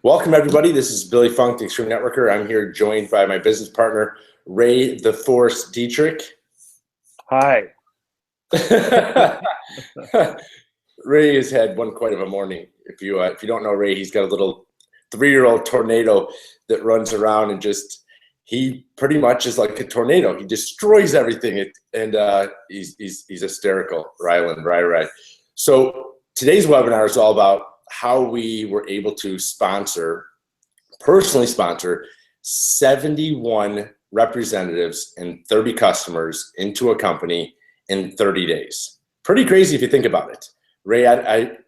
Welcome, everybody. This is Billy Funk, the Extreme Networker. I'm here joined by my business partner, Ray the Force Dietrich. Hi. Ray has had one quite of a morning. If you don't know Ray, he's got a little 3-year-old tornado that runs around and he pretty much is like a tornado. He destroys everything, and he's hysterical. Right. So today's webinar is all about how we were able to personally sponsor 71 representatives and 30 customers into a company in 30 days. Pretty crazy if you think about it. Ray,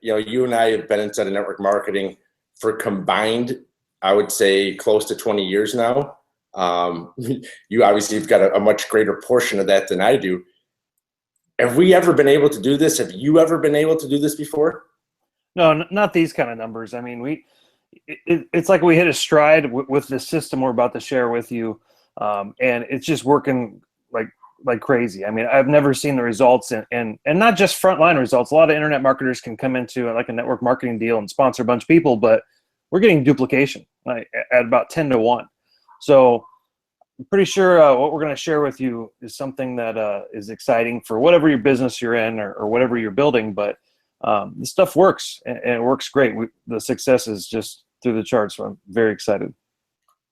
you and I have been inside of network marketing for combined, I would say, close to 20 years now. You obviously have got a much greater portion of that than I do. Have we ever been able to do this? Have you ever been able to do this before? No, not these kind of numbers. I mean, it's like we hit a stride with this system we're about to share with you, and it's just working like crazy. I mean, I've never seen the results, and not just frontline results. A lot of internet marketers can come into like a network marketing deal and sponsor a bunch of people, but we're getting duplication at about 10 to 1. So I'm pretty sure what we're going to share with you is something that is exciting for whatever your business you're in or whatever you're building, but this stuff works, and it works great. The success is just through the charts, so I'm very excited.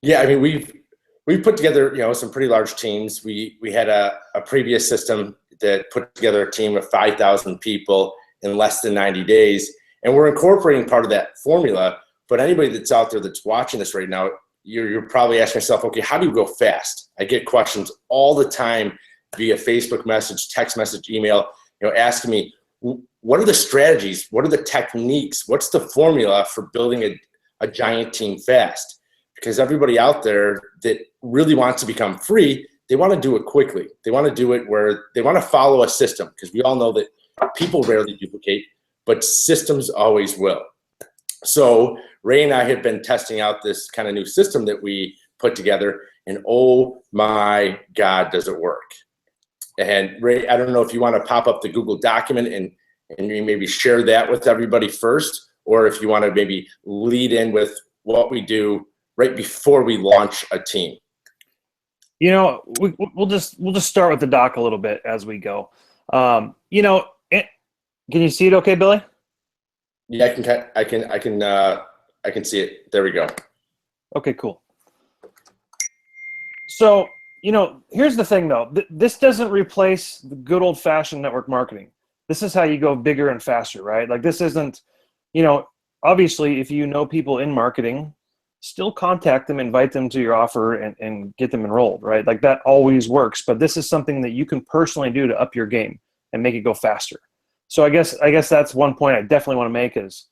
Yeah, I mean, we've put together some pretty large teams. We had a previous system that put together a team of 5,000 people in less than 90 days, and we're incorporating part of that formula. But anybody that's out there that's watching this right now, you're probably asking yourself, okay, how do you go fast? I get questions all the time via Facebook message, text message, email, asking me, what are the strategies? What are the techniques? What's the formula for building a giant team fast? Because everybody out there that really wants to become free, they want to do it quickly. They want to do it where they want to follow a system, because we all know that people rarely duplicate, but systems always will. So Ray and I have been testing out this kind of new system that we put together, and oh my God, does it work. And Ray, I don't know if you want to pop up the Google document and you maybe share that with everybody first, or if you want to maybe lead in with what we do right before we launch a team. We'll just start with the doc a little bit as we go. Can you see it okay, Billy? Yeah, I can see it. There we go. Okay, cool. So, here's the thing though. This doesn't replace the good old fashioned network marketing. This is how you go bigger and faster, right? Like, this isn't, obviously if you know people in marketing, still contact them, invite them to your offer and get them enrolled, right? Like, that always works, but this is something that you can personally do to up your game and make it go faster. So I guess that's one point I definitely want to make is,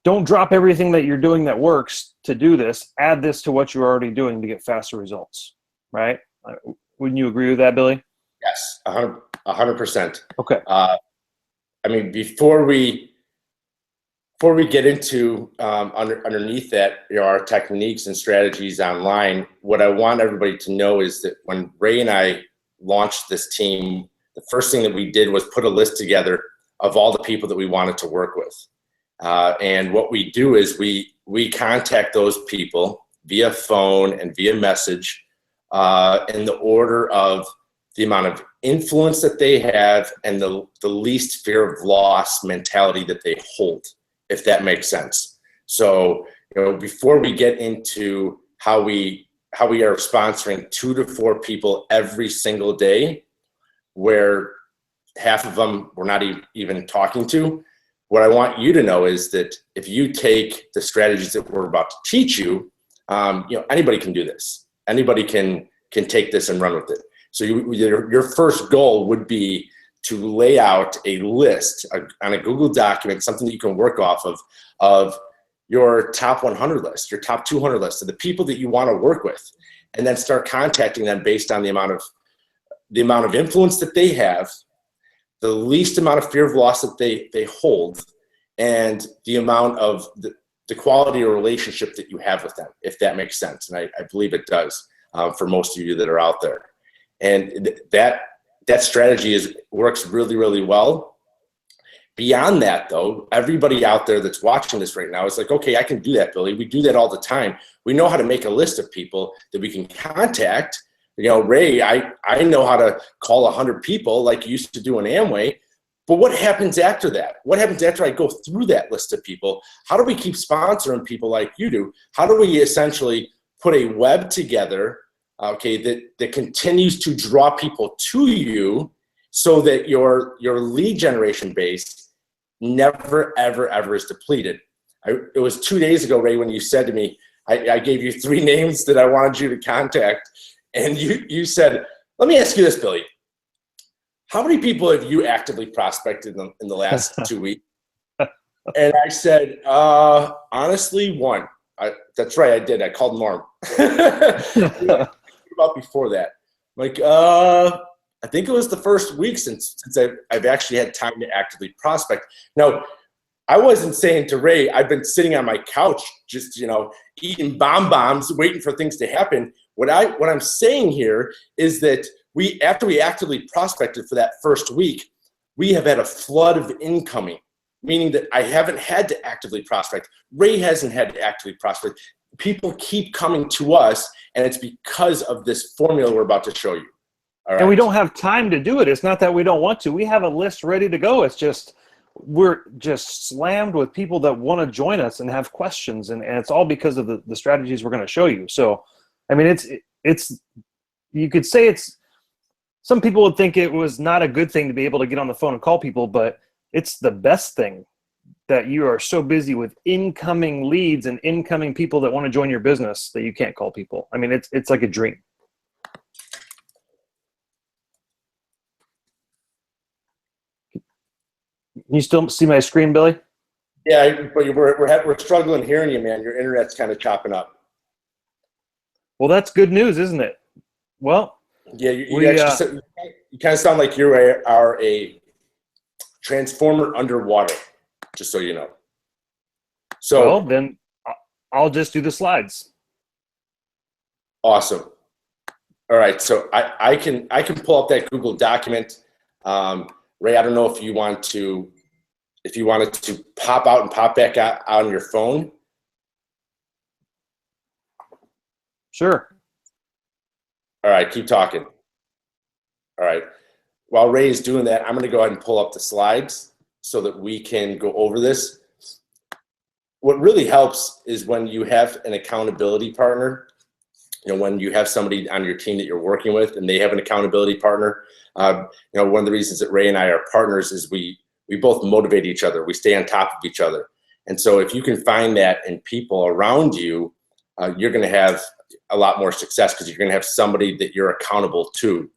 don't drop everything that you're doing that works to do this. Add this to what you're already doing to get faster results, right? Wouldn't you agree with that, Billy? Yes, 100%. Okay. I mean, before we get into underneath that, our techniques and strategies online, what I want everybody to know is that when Ray and I launched this team, the first thing that we did was put a list together of all the people that we wanted to work with. And what we do is we contact those people via phone and via message in the order of the amount of influence that they have and the least fear of loss mentality that they hold, if that makes sense. So, before we get into how we are sponsoring 2 to 4 people every single day, where half of them we're not even talking to, what I want you to know is that if you take the strategies that we're about to teach you, anybody can do this. Anybody can take this and run with it. So your first goal would be to lay out a list on a Google document, something that you can work off of your top 100 list, your top 200 list, of the people that you want to work with, and then start contacting them based on the amount of influence that they have, the least amount of fear of loss that they hold, and the amount of the quality of relationship that you have with them, if that makes sense. And I believe it does for most of you that are out there. And that strategy works really, really well. Beyond that, though, everybody out there that's watching this right now is like, okay, I can do that, Billy. We do that all the time. We know how to make a list of people that we can contact. You know, Ray, I know how to call 100 people like you used to do in Amway. But what happens after that? What happens after I go through that list of people? How do we keep sponsoring people like you do? How do we essentially put a web together, okay, that continues to draw people to you so that your lead generation base never, ever, ever is depleted? It was 2 days ago, Ray, when you said to me, I gave you 3 names that I wanted you to contact. And you said, let me ask you this, Billy. How many people have you actively prospected in the last 2 weeks? And I said, honestly, 1. That's right, I did. I called Norm. About before that, like, I think it was the first week since I've actually had time to actively prospect. Now, I wasn't saying to Ray, I've been sitting on my couch just, eating bombs, waiting for things to happen. What I'm saying here is that after we actively prospected for that first week, we have had a flood of incoming, meaning that I haven't had to actively prospect. Ray hasn't had to actively prospect. People keep coming to us, and it's because of this formula we're about to show you. All right? And we don't have time to do it. It's not that we don't want to. We have a list ready to go. It's just we're just slammed with people that want to join us and have questions, and it's all because of the strategies we're going to show you. So, I mean, it's you could say it's, some people would think it was not a good thing to be able to get on the phone and call people, but it's the best thing that you are so busy with incoming leads and incoming people that want to join your business that you can't call people. I mean, it's like a dream. Can you still see my screen, Billy? Yeah, but we're struggling hearing you, man. Your internet's kind of chopping up. Well, that's good news, isn't it? Well, yeah, you kind of sound like you are a transformer underwater, just so you know. So, well, then I'll just do the slides. Awesome. All right, so I can pull up that Google document. Ray, I don't know if you wanted to pop out and pop back out on your phone. Sure. All right, keep talking. All right. While Ray is doing that, I'm going to go ahead and pull up the slides so that we can go over this. What really helps is when you have an accountability partner, when you have somebody on your team that you're working with and they have an accountability partner. One of the reasons that Ray and I are partners is we both motivate each other. We stay on top of each other. And so if you can find that in people around you, you're going to have a lot more success because you're going to have somebody that you're accountable to.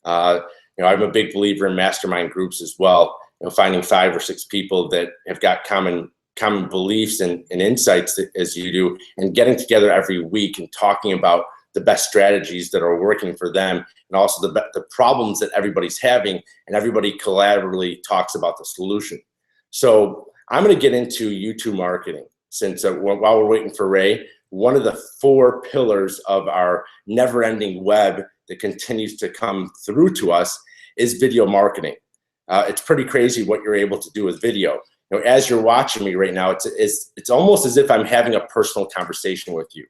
I'm a big believer in mastermind groups as well. Finding 5 or 6 people that have got common beliefs and insights as you do, and getting together every week and talking about the best strategies that are working for them, and also the problems that everybody's having, and everybody collaboratively talks about the solution. So I'm going to get into YouTube marketing since while we're waiting for Ray, one of the 4 pillars of our never-ending web that continues to come through to us is video marketing. It's pretty crazy what you're able to do with video. As you're watching me right now, it's almost as if I'm having a personal conversation with you.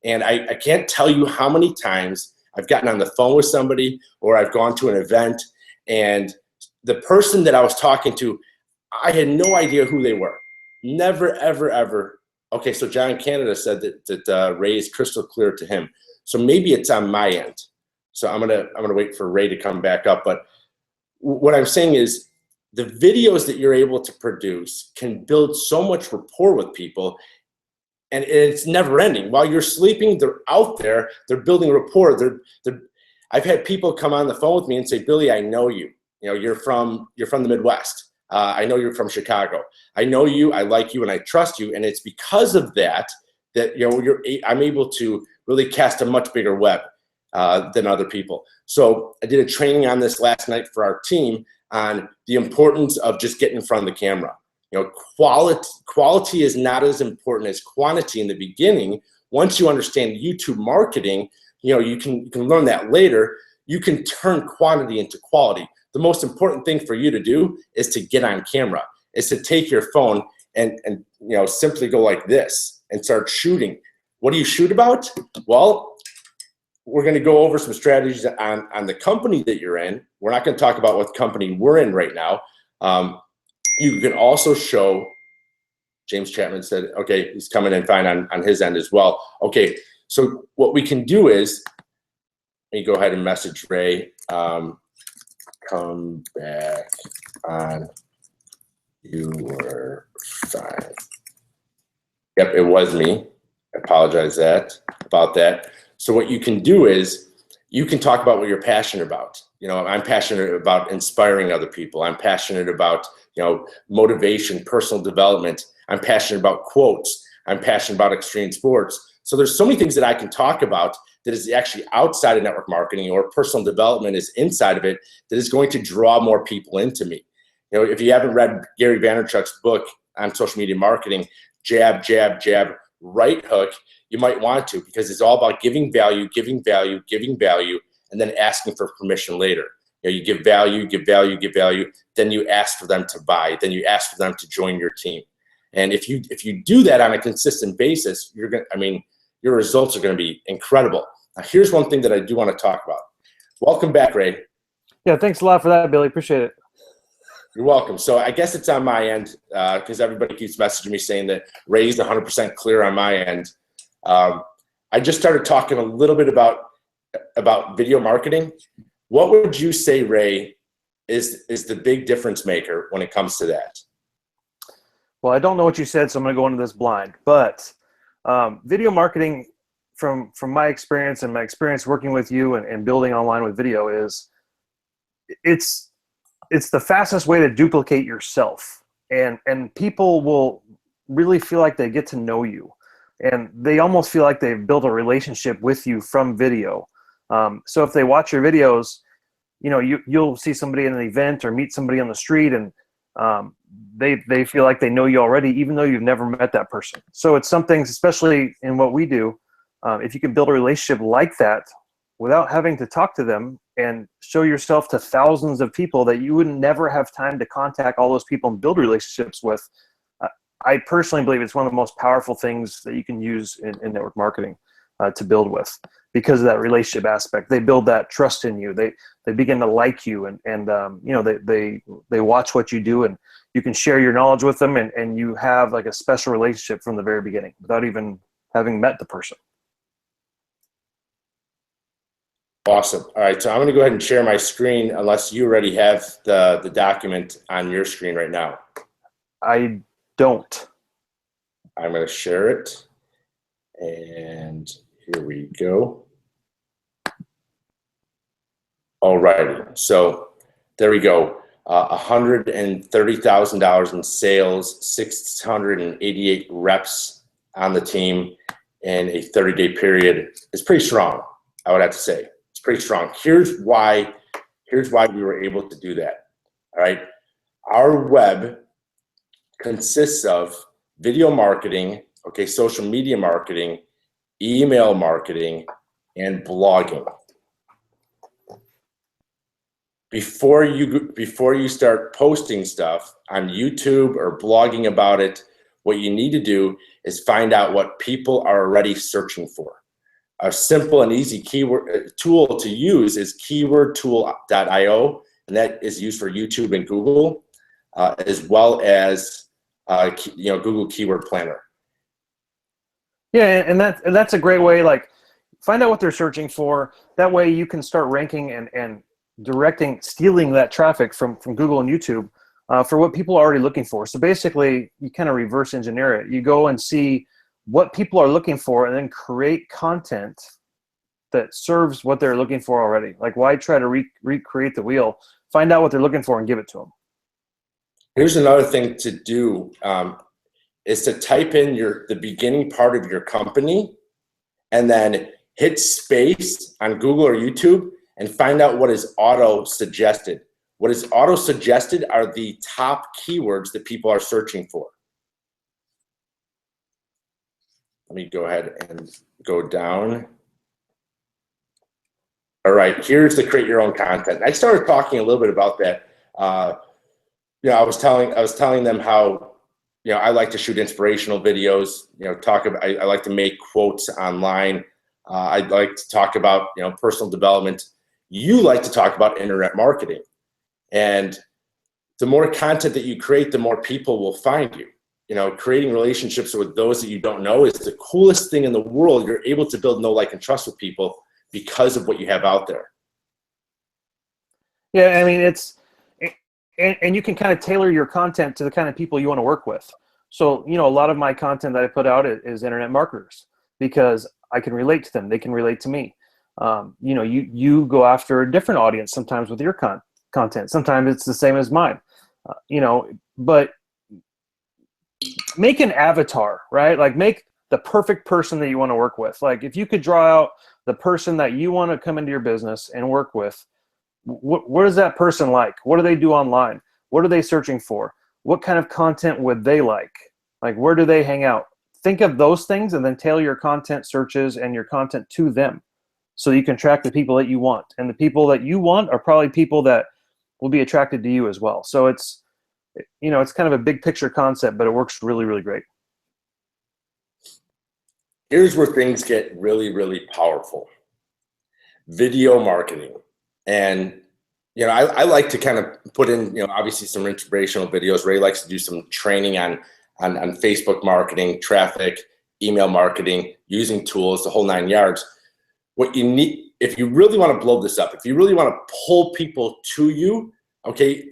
And I can't tell you how many times I've gotten on the phone with somebody, or I've gone to an event, and the person that I was talking to, I had no idea who they were. Never, ever, ever. Okay, so John in Canada said that Ray is crystal clear to him. So maybe it's on my end. So I'm gonna wait for Ray to come back up. But what I'm saying is, the videos that you're able to produce can build so much rapport with people, and it's never ending. While you're sleeping, they're out there, they're building rapport. I've had people come on the phone with me and say, Billy, I know you. You're from the Midwest. I know you're from Chicago. I know you, I like you, and I trust you. And it's because of that I'm able to really cast a much bigger web than other people. So I did a training on this last night for our team on the importance of just getting in front of the camera. Quality is not as important as quantity in the beginning. Once you understand YouTube marketing, you can learn that later. You can turn quantity into quality. The most important thing for you to do is to get on camera. is to take your phone and simply go like this and start shooting. What do you shoot about? Well, we're going to go over some strategies on the company that you're in. We're not going to talk about what company we're in right now. You can also show, James Chapman said, okay, he's coming in fine on his end as well. Okay, so what we can do is, let me go ahead and message Ray, come back on, you were fine. Yep, it was me. I apologize about that. So what you can do is you can talk about what you're passionate about. I'm passionate about inspiring other people. I'm passionate about, motivation, personal development. I'm passionate about quotes. I'm passionate about extreme sports. So there's so many things that I can talk about that is actually outside of network marketing, or personal development is inside of it, that is going to draw more people into me. If you haven't read Gary Vaynerchuk's book on social media marketing, Jab, Jab, Jab, Right Hook, you might want to, because it's all about giving value, giving value, giving value, and then asking for permission later. You give value, give value, give value, then you ask for them to buy, then you ask for them to join your team. And if you do that on a consistent basis, your results are going to be incredible. Now, here's one thing that I do want to talk about. Welcome back, Ray. Yeah, thanks a lot for that, Billy. Appreciate it. You're welcome. So I guess it's on my end, because everybody keeps messaging me saying that Ray's 100% clear on my end. I just started talking a little bit about video marketing. What would you say, Ray, is the big difference maker when it comes to that? Well, I don't know what you said, so I'm going to go into this blind. But video marketing, from my experience and my experience working with you and building online with video, is it's the fastest way to duplicate yourself. And people will really feel like they get to know you. And they almost feel like they've built a relationship with you from video. So if they watch your videos, you'll see somebody in an event or meet somebody on the street, and they feel like they know you already, even though you've never met that person. So it's something, especially in what we do, if you can build a relationship like that without having to talk to them and show yourself to thousands of people that you would never have time to contact all those people and build relationships with. I personally believe it's one of the most powerful things that you can use in network marketing to build with, because of that relationship aspect. They build that trust in you. They begin to like you, and they watch what you do, and you can share your knowledge with them, and you have like a special relationship from the very beginning without even having met the person. Awesome. All right, so I'm going to go ahead and share my screen, unless you already have the document on your screen right now. I don't. I'm going to share it, and here we go. All righty, so there we go. $130,000 in sales, 688 reps on the team in a 30-day period. It's pretty strong, I would have to say. It's pretty strong. Here's why we were able to do that. All right, our web consists of video marketing, social media marketing, email marketing, and blogging. Before you start posting stuff on YouTube or blogging about it, what you need to do is find out what people are already searching for. A simple and easy keyword tool to use is keywordtool.io, and that is used for YouTube and Google, as well as Google Keyword Planner. Yeah, and that's a great way. Like, find out what they're searching for. That way you can start ranking and stealing that traffic from Google and YouTube for what people are already looking for. So basically, you kind of reverse engineer it. You go and see what people are looking for, and then create content that serves what they're looking for already. Like, why try to recreate the wheel? Find out what they're looking for and give it to them. Here's another thing to do, is to type in the beginning part of your company, and then hit space on Google or YouTube and find out what is auto-suggested. What is auto-suggested are the top keywords that people are searching for. Let me go ahead and go down. All right, here's the create your own content. I started talking a little bit about that I was telling them how, I like to shoot inspirational videos, I like to make quotes online. I like to talk about, personal development. You like to talk about internet marketing. And the more content that you create, the more people will find you. Creating relationships with those that you don't know is the coolest thing in the world. You're able to build know, like, and trust with people because of what you have out there. Yeah, I mean, and you can kind of tailor your content to the kind of people you want to work with. So, a lot of my content that I put out is internet marketers because I can relate to them. They can relate to me. You go after a different audience sometimes with your content. Sometimes it's the same as mine, but make an avatar, right? Like, make the perfect person that you want to work with. Like, if you could draw out the person that you want to come into your business and work with, what is that person like? What do they do online? What are they searching for? What kind of content would they like? Like, where do they hang out? Think of those things and then tailor your content searches and your content to them so you can track the people that you want. And the people that you want are probably people that will be attracted to you as well. So it's kind of a big picture concept, but it works really, really great. Here's where things get really, really powerful. Video marketing. And, I like to kind of put in, obviously some inspirational videos. Ray likes to do some training on Facebook marketing, traffic, email marketing, using tools, the whole 9 yards. What you need, if you really want to blow this up, if you really want to pull people to you, okay,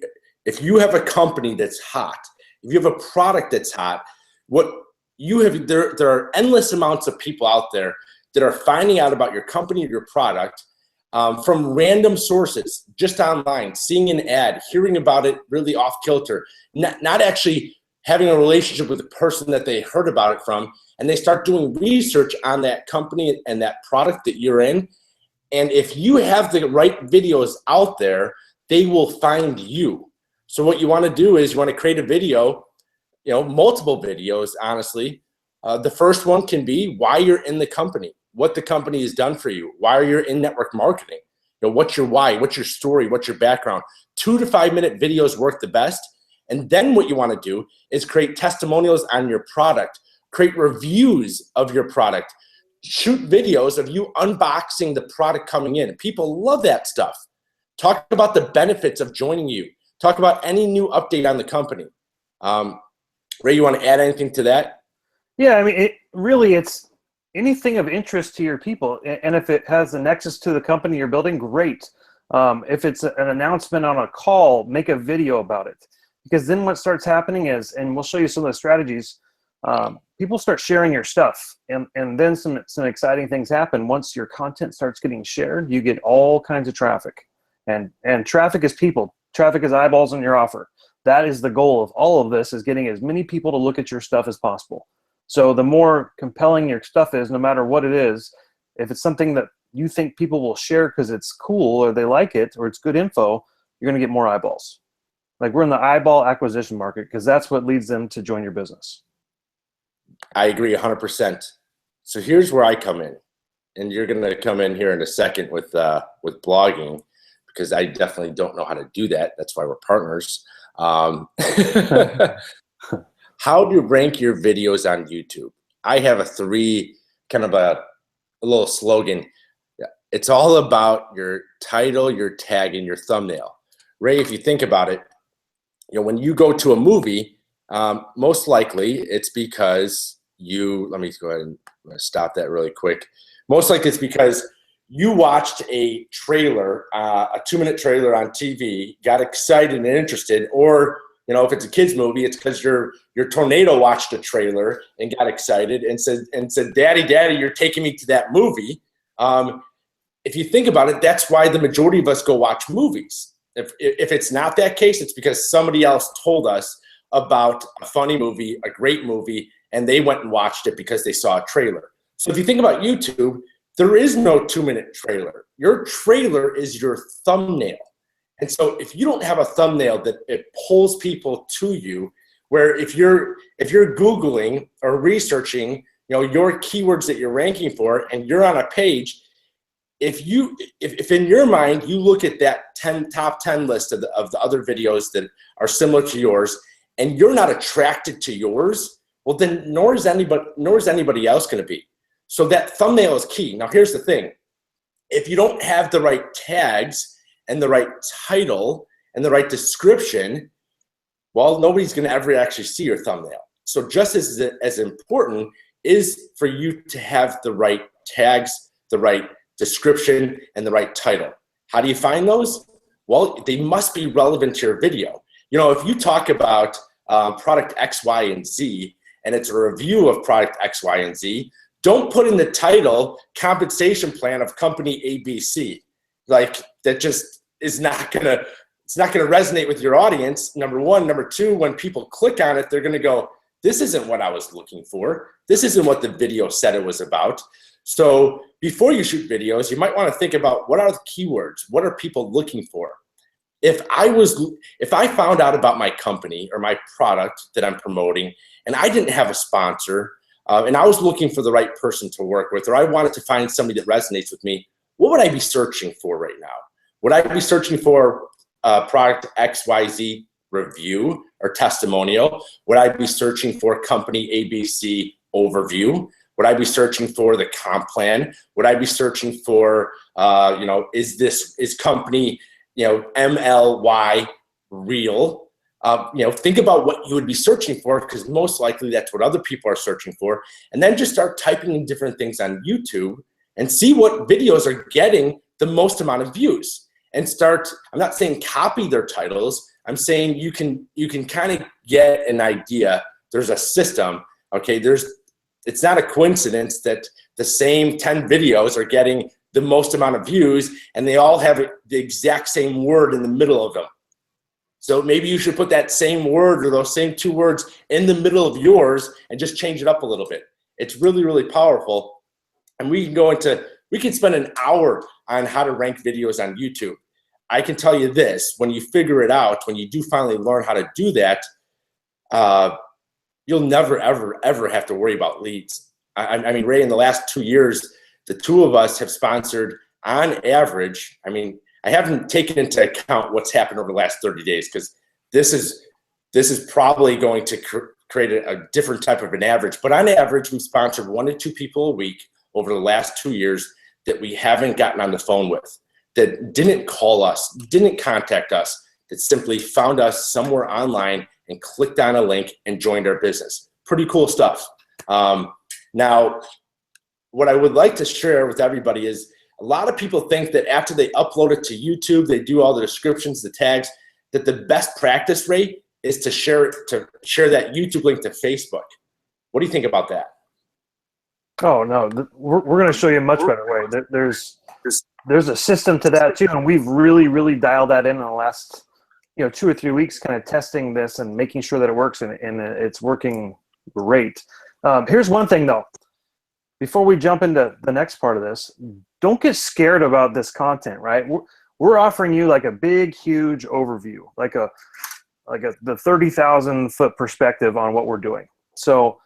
if you have a company that's hot, if you have a product that's hot, there are endless amounts of people out there that are finding out about your company or your product from random sources, just online, seeing an ad, hearing about it really off kilter, not actually having a relationship with the person that they heard about it from, and they start doing research on that company and that product that you're in. And if you have the right videos out there, they will find you. So what you want to do is you want to create a video, multiple videos, honestly. The first one can be why you're in the company, what the company has done for you, why you're in network marketing, what's your why, what's your story, what's your background. 2 to 5 minute videos work the best. And then what you want to do is create testimonials on your product, create reviews of your product, shoot videos of you unboxing the product coming in. People love that stuff. Talk about the benefits of joining you. Talk about any new update on the company. Ray, you want to add anything to that? Yeah, I mean, it's anything of interest to your people. And if it has a nexus to the company you're building, great. If it's an announcement on a call, make a video about it. Because then what starts happening is, and we'll show you some of the strategies, people start sharing your stuff. And then some exciting things happen. Once your content starts getting shared, you get all kinds of traffic. And traffic is people. Traffic is eyeballs on your offer. That is the goal of all of this, is getting as many people to look at your stuff as possible. So the more compelling your stuff is, no matter what it is, if it's something that you think people will share because it's cool or they like it or it's good info, you're going to get more eyeballs. Like, we're in the eyeball acquisition market because that's what leads them to join your business. I agree 100%. So here's where I come in, and you're going to come in here in a second with blogging, because I definitely don't know how to do that. That's why we're partners. How do you rank your videos on YouTube? I have a little slogan. It's all about your title, your tag, and your thumbnail. Ray, if you think about it, when you go to a movie, most likely it's because let me go ahead and stop that really quick. Most likely it's because you watched a trailer, a 2-minute trailer on TV, got excited and interested, or if it's a kid's movie, it's because your tornado watched a trailer and got excited and said, Daddy, you're taking me to that movie. If you think about it, that's why the majority of us go watch movies. If it's not that case, it's because somebody else told us about a funny movie, a great movie, and they went and watched it because they saw a trailer. So if you think about YouTube, there is no 2-minute trailer. Your trailer is your thumbnail. And so if you don't have a thumbnail that it pulls people to you, where if you're Googling or researching, your keywords that you're ranking for, and you're on a page, if in your mind you look at that top 10 list of the other videos that are similar to yours, and you're not attracted to yours, well then nor is anybody else going to be. So that thumbnail is key. Now here's the thing: if you don't have the right tags and the right title and the right description, well, nobody's going to ever actually see your thumbnail. So just as important is for you to have the right tags, the right description, and the right title. How do you find those? Well, they must be relevant to your video. You know, if you talk about product X, Y, and Z, and it's a review of product X, Y, and Z, don't put in the title compensation plan of company ABC. Like, that just is not gonna, it's not gonna resonate with your audience, number one. Number two, when people click on it, they're gonna go, this isn't what I was looking for. This isn't what the video said it was about. So before you shoot videos, you might want to think about, what are the keywords? What are people looking for? If I found out about my company or my product that I'm promoting, and I didn't have a sponsor, and I was looking for the right person to work with, or I wanted to find somebody that resonates with me, what would I be searching for right now? Would I be searching for product XYZ review or testimonial? Would I be searching for company ABC overview? Would I be searching for the comp plan? Would I be searching for, is company, MLY real? Think about what you would be searching for, because most likely that's what other people are searching for. And then just start typing in different things on YouTube and see what videos are getting the most amount of views. And start, I'm not saying copy their titles, I'm saying you can kind of get an idea. There's a system, okay? It's not a coincidence that the same 10 videos are getting the most amount of views, and they all have the exact same word in the middle of them. So maybe you should put that same word or those same 2 words in the middle of yours and just change it up a little bit. It's really, really powerful. And we can spend an hour on how to rank videos on YouTube. I can tell you this: when you figure it out, when you do finally learn how to do that, you'll never, ever, ever have to worry about leads. I mean, Ray, in the last 2 years, the two of us have sponsored, on average, I mean, I haven't taken into account what's happened over the last 30 days, because this is probably going to create a different type of an average. But on average, we've sponsored 1 to 2 people a week over the last 2 years that we haven't gotten on the phone with, that didn't call us, didn't contact us, that simply found us somewhere online and clicked on a link and joined our business. Pretty cool stuff. Now, what I would like to share with everybody is, a lot of people think that after they upload it to YouTube, they do all the descriptions, the tags, that the best practice rate is to share that YouTube link to Facebook. What do you think about that? Oh no, we're going to show you a much better way. There's a system to that too, and we've really dialed that in the last 2 or 3 weeks, kind of testing this and making sure that it works, and it's working great. Here's one thing though, before we jump into the next part of this, don't get scared about this content, right? We're offering you like a big, huge overview, like the 30,000 foot perspective on what we're doing. So,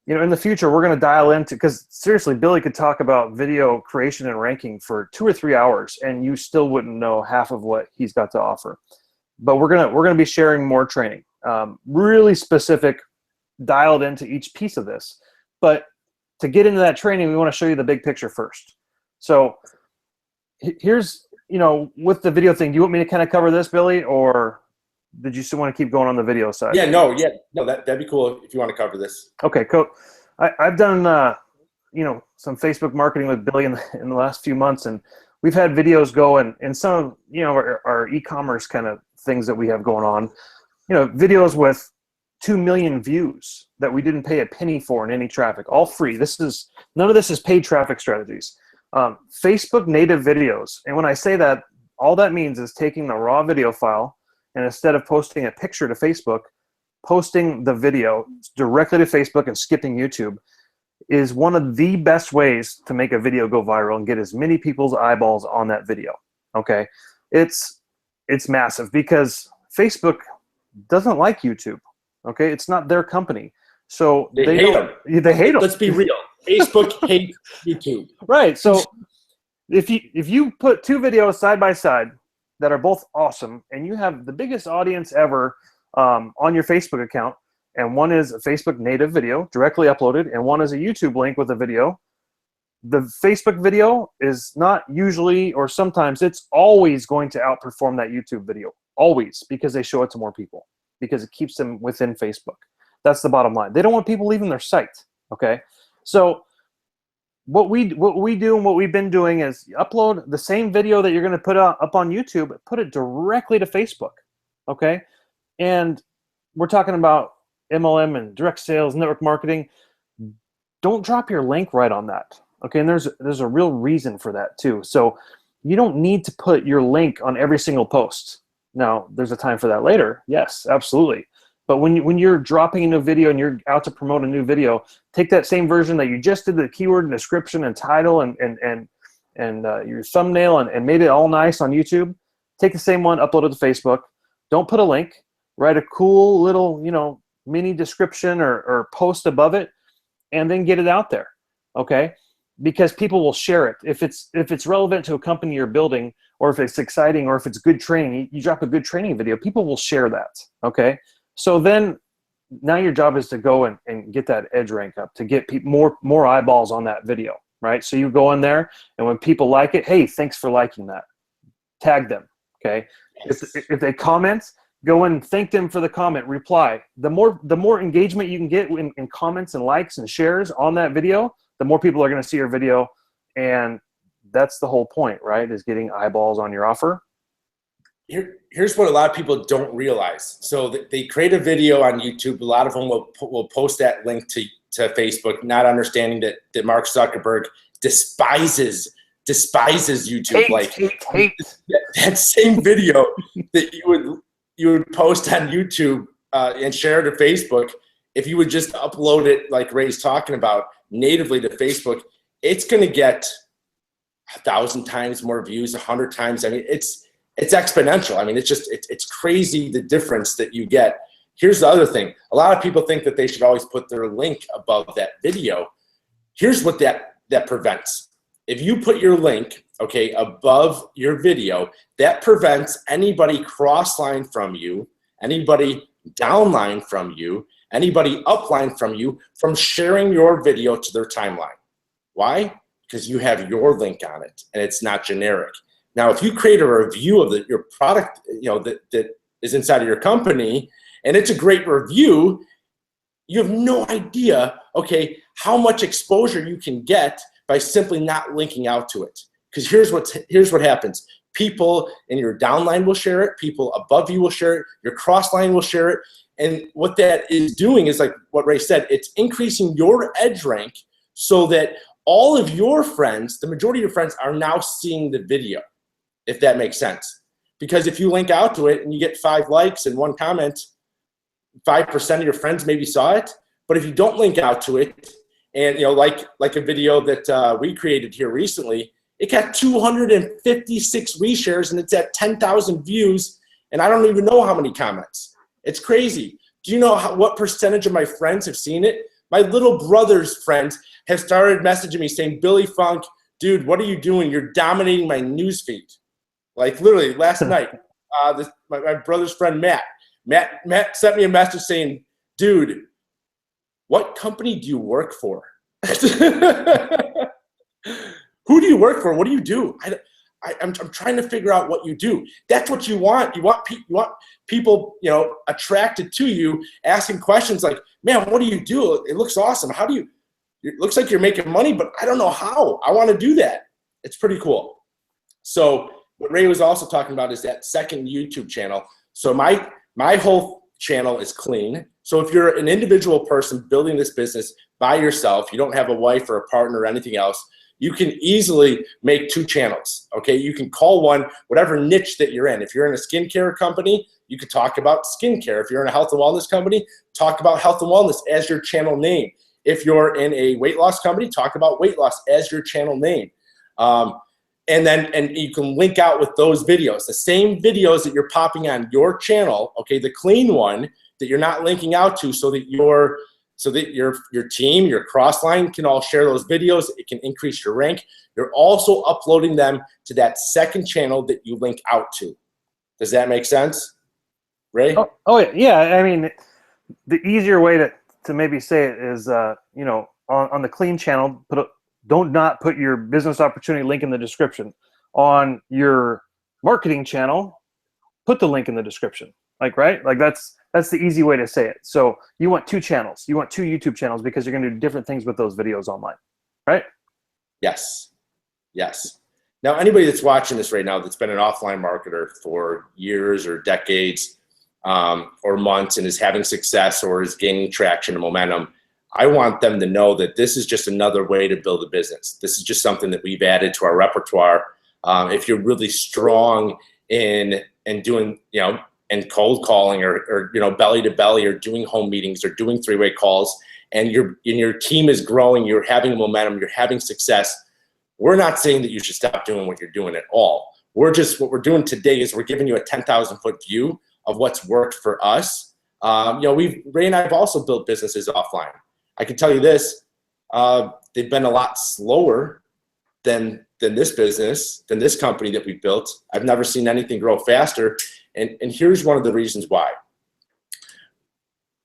in the future, we're going to dial into, because seriously, Billy could talk about video creation and ranking for 2 or 3 hours, and you still wouldn't know half of what he's got to offer. But we're gonna be sharing more training, really specific, dialed into each piece of this. But to get into that training, we want to show you the big picture first. So here's, with the video thing, do you want me to kind of cover this, Billy, or did you still want to keep going on the video side? No, that'd be cool if you want to cover this. Okay, cool. I've done, some Facebook marketing with Billy in the last few months, and we've had videos go and some of, our e-commerce kind of things that we have going on, videos with 2 million views that we didn't pay a penny for in any traffic, all free. None of this is paid traffic strategies. Facebook native videos. And when I say that, all that means is taking the raw video file, and instead of posting a picture to Facebook, posting the video directly to Facebook and skipping YouTube is one of the best ways to make a video go viral and get as many people's eyeballs on that video. Okay, it's massive, because Facebook doesn't like YouTube. Okay, it's not their company, so they hate them. They hate them. Let's be real. Facebook hates YouTube. Right. So if you put two videos side by side that are both awesome, and you have the biggest audience ever on your Facebook account, and one is a Facebook native video directly uploaded, and one is a YouTube link with a video, the Facebook video is not usually, or sometimes it's always going to outperform that YouTube video, always, because they show it to more people, because it keeps them within Facebook. That's the bottom line. They don't want people leaving their site, okay? So what we do and what we've been doing is upload the same video that you're going to put up on YouTube, put it directly to Facebook, okay? And we're talking about MLM and direct sales, network marketing. Don't drop your link right on that, okay? And there's a real reason for that too. So you don't need to put your link on every single post. Now, there's a time for that later. Yes, absolutely. But when you're dropping a new video and you're out to promote a new video, take that same version that you just did, the keyword and description and title and your thumbnail and made it all nice on YouTube. Take the same one, upload it to Facebook. Don't put a link. Write a cool little, mini description or post above it, and then get it out there, okay? Because people will share it. If it's relevant to a company you're building, or if it's exciting, or if it's good training, you drop a good training video, people will share that, okay? So then now your job is to go and get that edge rank up, to get more eyeballs on that video, right? So you go in there, and when people like it, hey, thanks for liking that. Tag them, okay? If they comment, go and thank them for the comment, reply. The more engagement you can get in comments and likes and shares on that video, the more people are going to see your video, and that's the whole point, right? Is getting eyeballs on your offer. Here's what a lot of people don't realize. So they create a video on YouTube. A lot of them will post that link to Facebook, not understanding that Mark Zuckerberg despises YouTube. Hate. That same video that you would post on YouTube and share to Facebook, if you would just upload it like Ray's talking about natively to Facebook, it's going to get 1,000 times more views, 100 times. I mean, it's exponential. I mean, it's crazy the difference that you get. Here's the other thing. A lot of people think that they should always put their link above that video. Here's what that prevents. If you put your link, okay, above your video, that prevents anybody cross-line from you, anybody downline from you, anybody upline from you from sharing your video to their timeline. Why? Because you have your link on it and it's not generic. Now, if you create a review of your product, that is inside of your company, and it's a great review, you have no idea, okay, how much exposure you can get by simply not linking out to it. Because here's what happens. People in your downline will share it. People above you will share it. Your crossline will share it. And what that is doing is, like what Ray said, it's increasing your edge rank so that all of your friends, the majority of your friends, are now seeing the video, if that makes sense. Because if you link out to it and you get 5 likes and 1 comment, 5% of your friends maybe saw it. But if you don't link out to it, and like a video that we created here recently, it got 256 reshares and it's at 10,000 views, and I don't even know how many comments. It's crazy. Do you know what percentage of my friends have seen it? My little brother's friends have started messaging me saying, Billy Funk, dude, what are you doing? You're dominating my newsfeed. Like literally last night, my brother's friend Matt sent me a message saying, dude, what company do you work for? Who do you work for? What do you do? I'm trying to figure out what you do. That's what you want. You want people, attracted to you, asking questions like, man, what do you do? It looks awesome. How do you? It looks like you're making money, but I don't know how. I want to do that. It's pretty cool. So what Ray was also talking about is that second YouTube channel. So my whole channel is clean. So if you're an individual person building this business by yourself, you don't have a wife or a partner or anything else, you can easily make 2 channels, okay? You can call one whatever niche that you're in. If you're in a skincare company, you could talk about skincare. If you're in a health and wellness company, talk about health and wellness as your channel name. If you're in a weight loss company, talk about weight loss as your channel name. And you can link out with those videos. The same videos that you're popping on your channel, okay, the clean one that you're not linking out to so that your so that your team, your cross-line can all share those videos. It can increase your rank. You're also uploading them to that second channel that you link out to. Does that make sense, Ray? Oh yeah. I mean, the easier way to maybe say it is, you know, on the clean channel, don't not put your business opportunity link in the description. On your marketing channel, put the link in the description. Like, right? Like that's the easy way to say it. So you want 2 channels. You want 2 YouTube channels because you're going to do different things with those videos online, right? Yes. Yes. Now, anybody that's watching this right now that's been an offline marketer for years or decades or months and is having success or is gaining traction and momentum, I want them to know that this is just another way to build a business. This is just something that we've added to our repertoire. If you're really strong in doing, you know, and cold calling or you know, belly to belly, or doing home meetings or doing 3-way calls, and your team is growing, you're having momentum, you're having success, we're not saying that you should stop doing what you're doing at all. What we're doing today is we're giving you a 10,000 foot view of what's worked for us. You know, Ray and I have also built businesses offline. I can tell you this, they've been a lot slower than this business, than this company that we built. I've never seen anything grow faster. And here's one of the reasons why.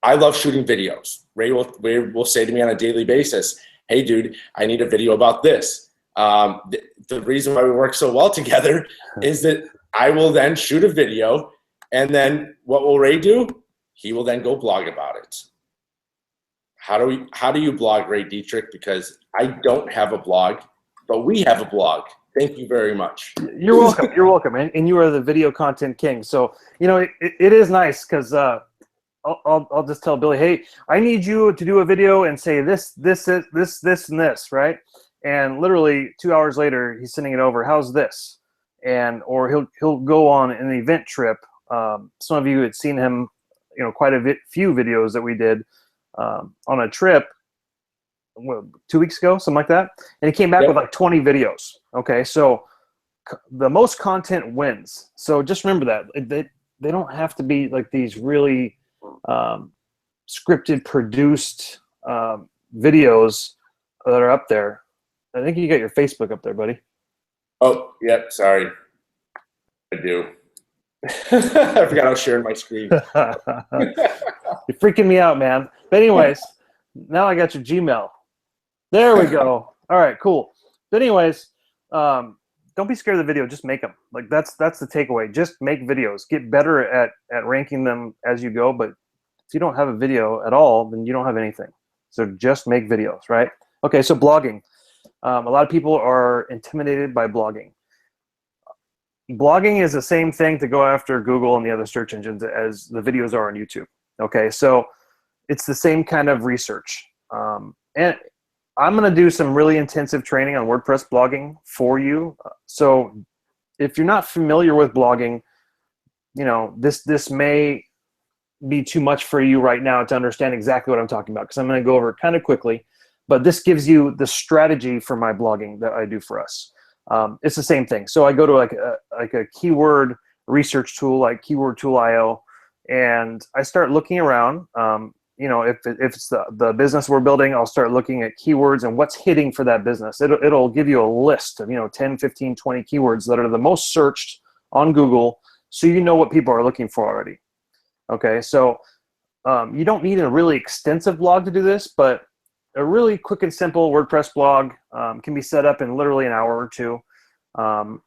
I love shooting videos. Ray will say to me on a daily basis, hey dude, I need a video about this. The reason why we work so well together is that I will then shoot a video, and then what will Ray do? He will then go blog about it. How do you blog, Ray Dietrich? Because I don't have a blog, but we have a blog. Thank you very much. You're welcome. You're welcome. And you are the video content king. So, you know, it is nice because I'll just tell Billy, hey, I need you to do a video and say this, and this, right? And literally 2 hours later, he's sending it over. How's this? Or he'll go on an event trip. Some of you had seen him, you know, quite a few videos that we did on a trip 2 weeks ago, something like that. And he came back with like 20 videos. Okay, so the most content wins. So just remember that they don't have to be like these really scripted, produced videos that are up there. I think you got your Facebook up there, buddy. Oh, yep. Sorry, I do. I forgot I was sharing my screen. You're freaking me out, man. But anyways, now I got your Gmail. There we go. All right, cool. But anyways, don't be scared of the video. Just make them. Like that's the takeaway. Just make videos. Get better at ranking them as you go. But if you don't have a video at all, then you don't have anything. So just make videos, right? Okay, so blogging. A lot of people are intimidated by blogging. Blogging is the same thing to go after Google and the other search engines as the videos are on YouTube. Okay, so it's the same kind of research. And I'm going to do some really intensive training on WordPress blogging for you. So if you're not familiar with blogging, you know, this may be too much for you right now to understand exactly what I'm talking about, because I'm going to go over it kind of quickly. But this gives you the strategy for my blogging that I do for us. It's the same thing. So I go to like a keyword research tool like Keyword Tool.io, and I start looking around. You know, if it's the business we're building, I'll start looking at keywords and what's hitting for that business. It'll give you a list of, you know, 10, 15, 20 keywords that are the most searched on Google, so you know what people are looking for already. Okay, so you don't need a really extensive blog to do this, but a really quick and simple WordPress blog can be set up in literally an hour or two.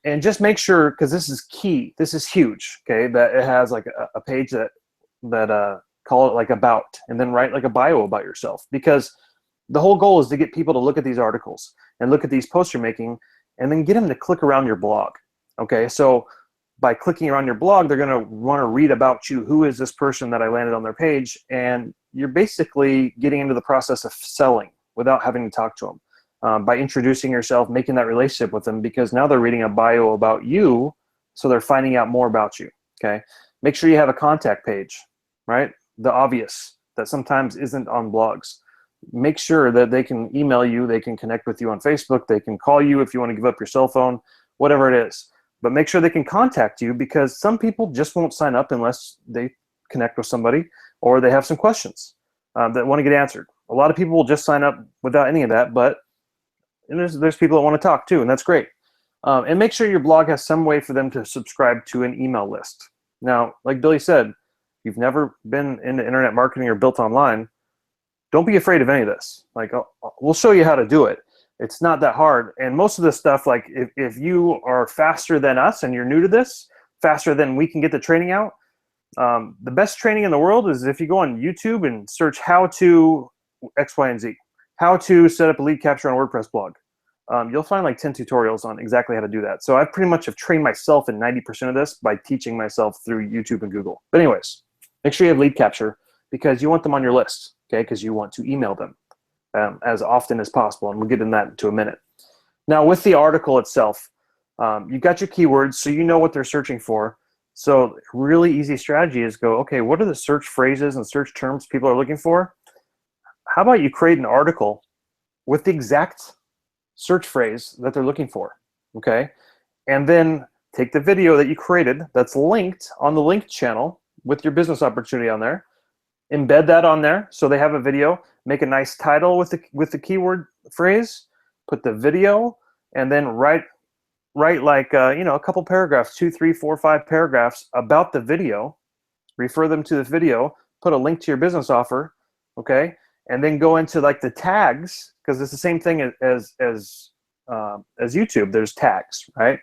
And just make sure, because this is key, this is huge, okay, that it has like a page that call it like about, and then write like a bio about yourself, because the whole goal is to get people to look at these articles and look at these posts you're making, and then get them to click around your blog. Okay, so by clicking around your blog, they're going to want to read about you. Who is this person that I landed on their page? And you're basically getting into the process of selling without having to talk to them, by introducing yourself, making that relationship with them, because now they're reading a bio about you, so they're finding out more about you. Okay, make sure you have a contact page, right? The obvious that sometimes isn't on blogs. Make sure that they can email you, they can connect with you on Facebook, they can call you if you want to give up your cell phone, whatever it is. But make sure they can contact you, because some people just won't sign up unless they connect with somebody or they have some questions that want to get answered. A lot of people will just sign up without any of that, but there's people that want to talk too, and that's great. And make sure your blog has some way for them to subscribe to an email list. Now, like Billy said, if you've never been into internet marketing or built online, don't be afraid of any of this. Like, we'll show you how to do it. It's not that hard. And most of this stuff, like if you are faster than us and you're new to this, faster than we can get the training out, the best training in the world is if you go on YouTube and search how to X, Y, and Z, how to set up a lead capture on a WordPress blog. You'll find like 10 tutorials on exactly how to do that. So I pretty much have trained myself in 90% of this by teaching myself through YouTube and Google. But anyways, make sure you have lead capture because you want them on your list, okay? Because you want to email them as often as possible, and we'll get into that into a minute. Now, with the article itself, you've got your keywords, so you know what they're searching for. So really easy strategy is go, okay, what are the search phrases and search terms people are looking for? How about you create an article with the exact search phrase that they're looking for, okay? And then take the video that you created that's linked on the linked channel with your business opportunity on there, embed that on there so they have a video, make a nice title with the keyword phrase, put the video, and then write like a couple paragraphs, 2, 3, 4, 5 paragraphs about the video, refer them to the video, put a link to your business offer, okay? And then go into like the tags, because it's the same thing as YouTube. There's tags, right?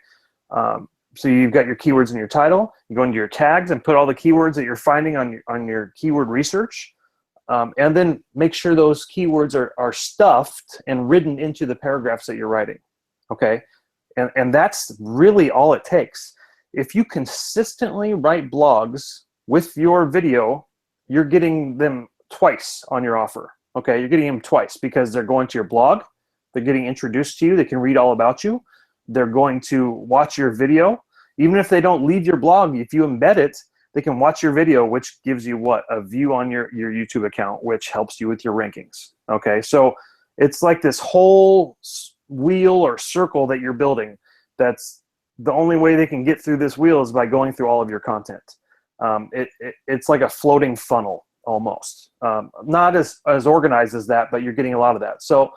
So you've got your keywords in your title. You go into your tags and put all the keywords that you're finding on your keyword research, and then make sure those keywords are stuffed and written into the paragraphs that you're writing, okay? And that's really all it takes. If you consistently write blogs with your video, you're getting them twice on your offer, okay? You're getting them twice because they're going to your blog, they're getting introduced to you, they can read all about you, they're going to watch your video. Even if they don't leave your blog, if you embed it, they can watch your video, which gives you what? A view on your YouTube account, which helps you with your rankings, okay? So it's like this whole wheel or circle that you're building. That's the only way they can get through this wheel is by going through all of your content. It's like a floating funnel almost. Not as organized as that, but you're getting a lot of that. So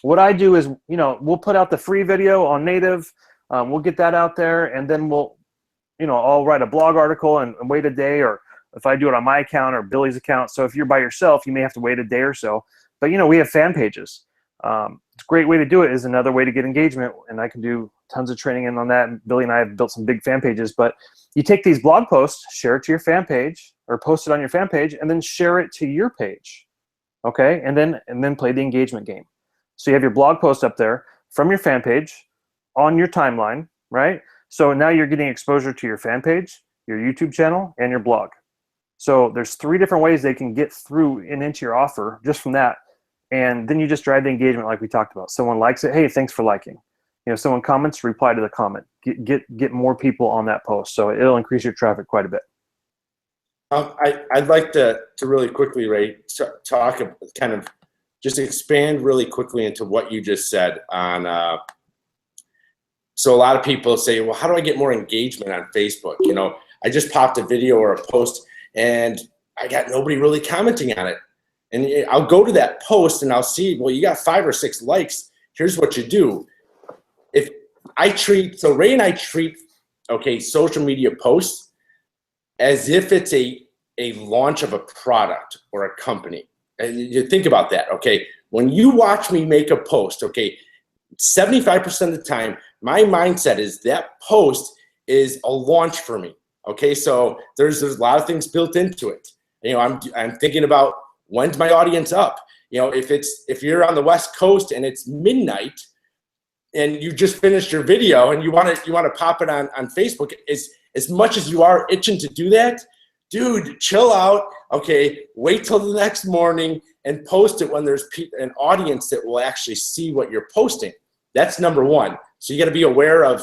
what I do is, we'll put out the free video on native. We'll get that out there, and then I'll write a blog article and wait a day, or if I do it on my account or Billy's account. So if you're by yourself, you may have to wait a day or so. But we have fan pages. It's a great way to do it. Is another way to get engagement, and I can do tons of training in on that. And Billy and I have built some big fan pages. But you take these blog posts, share it to your fan page, or post it on your fan page, and then share it to your page, okay? And then play the engagement game. So you have your blog post up there from your fan page on your timeline, right? So now you're getting exposure to your fan page, your YouTube channel, and your blog. So there's 3 different ways they can get through and into your offer just from that. And then you just drive the engagement like we talked about. Someone likes it, hey, thanks for liking. Someone comments, reply to the comment. Get more people on that post. So it'll increase your traffic quite a bit. I'd like to really quickly, Ray, talk, kind of just expand really quickly into what you just said on, so a lot of people say, well, how do I get more engagement on Facebook? I just popped a video or a post and I got nobody really commenting on it. And I'll go to that post and I'll see, well, you got 5 or 6 likes. Here's what you do. So Ray and I treat, okay, social media posts as if it's a launch of a product or a company. And you think about that, okay? When you watch me make a post, okay, 75% of the time, my mindset is that post is a launch for me, okay? So there's a lot of things built into it. I'm thinking about, when's my audience up? If you're on the West Coast and it's midnight and you just finished your video and you want to pop it on Facebook, as much as you are itching to do that, dude, chill out, okay? Wait till the next morning and post it when there's an audience that will actually see what you're posting. That's number one. So you got to be aware of,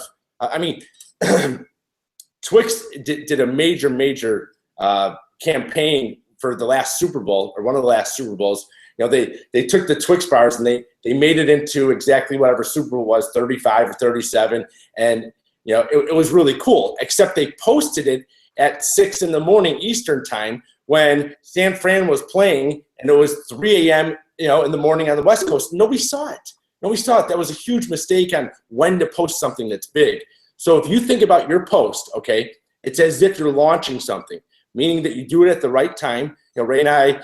Twix did a major campaign for the last Super Bowl, or one of the last Super Bowls. They took the Twix bars and they made it into exactly whatever Super Bowl was, 35 or 37. And, it was really cool, except they posted it at 6 in the morning Eastern time when San Fran was playing, and it was 3 a.m. in the morning on the West Coast. Nobody saw it. Nobody saw it. That was a huge mistake on when to post something that's big. So if you think about your post, okay, it's as if you're launching something, meaning that you do it at the right time. Ray and I,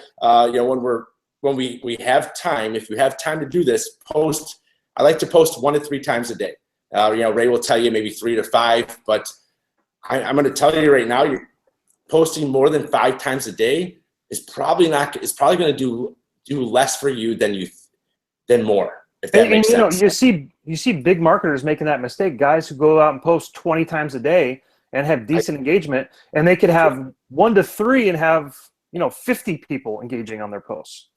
when we have time, if you have time to do this, post. I like to post 1 to 3 times a day. Ray will tell you maybe 3 to 5, but I'm going to tell you right now, you're posting more than 5 times a day is probably going to do less for you than more. If that makes sense. You see big marketers making that mistake. Guys who go out and post 20 times a day and have decent engagement, and they could have 1 to 3 and have 50 people engaging on their posts.